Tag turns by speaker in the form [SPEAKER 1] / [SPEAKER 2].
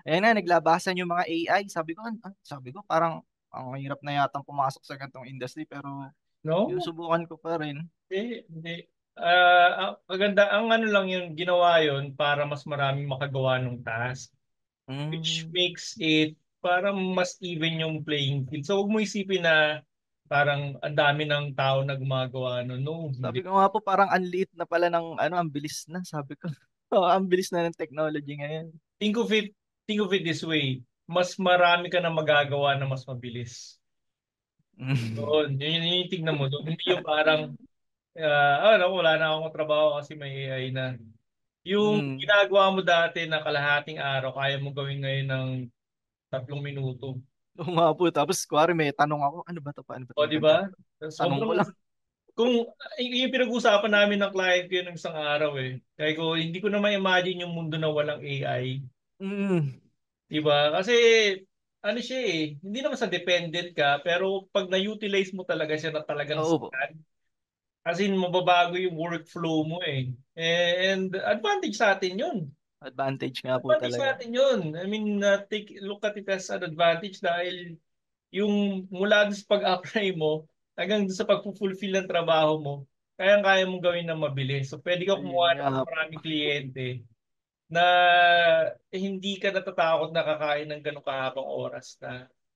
[SPEAKER 1] Ayan na, naglabasan yung mga AI. Sabi ko parang ang hirap na yatang pumasok sa ganitong industry pero yung
[SPEAKER 2] No?
[SPEAKER 1] subukan ko pa rin.
[SPEAKER 2] Hindi. Maganda, ang ano lang yung ginawa yon para mas maraming makagawa ng task, which
[SPEAKER 1] Mm.
[SPEAKER 2] makes it parang mas even yung playing field. So, huwag mo isipin na parang ang dami ng tao na gumagawa. No, no,
[SPEAKER 1] Sabi
[SPEAKER 2] hindi.
[SPEAKER 1] ko nga po parang ang liit na pala ng ano, ang bilis na sabi ko. Oh, ang bilis na ng technology ngayon.
[SPEAKER 2] Think of it, think of it this way. Mas marami ka na magagawa na mas mabilis.
[SPEAKER 1] Mm.
[SPEAKER 2] Doon, yun yung tignan mo doon. Hindi yung parang, wala na akong trabaho kasi may AI na. Yung
[SPEAKER 1] Mm.
[SPEAKER 2] ginagawa mo dati na kalahating araw, kaya mo gawin ngayon ng 3 minuto.
[SPEAKER 1] Oo nga po. Tapos kuwari may tanong ako, ano ba to pa? Ano ba
[SPEAKER 2] O,
[SPEAKER 1] to?
[SPEAKER 2] di ba?
[SPEAKER 1] Maganda. Tanong ko
[SPEAKER 2] Sobrang,
[SPEAKER 1] lang.
[SPEAKER 2] kung yung pinag-usapan namin ng client ko yun ng isang araw eh. Kaya ko, hindi ko na ma-imagine yung mundo na walang AI.
[SPEAKER 1] Mm.
[SPEAKER 2] Di ba? Kasi, ano siya eh, hindi naman sa dependent ka, pero pag na-utilize mo talaga siya na talagang
[SPEAKER 1] Oo po.
[SPEAKER 2] scan, as in, mababago yung workflow mo eh. And advantage sa atin yun.
[SPEAKER 1] Advantage nga po
[SPEAKER 2] Advantage
[SPEAKER 1] talaga.
[SPEAKER 2] sa atin yun. I mean, take, look at it as an advantage dahil yung mula dun sa pag-apply mo hanggang dun sa pag-fulfill ng trabaho mo, kayang-kaya mong gawin ng mabilis. So, pwede ka
[SPEAKER 1] Ayun
[SPEAKER 2] kumuha ng
[SPEAKER 1] nga po.
[SPEAKER 2] maraming kliyente na hindi ka natatakot na kakain ng ganong kahabang oras na.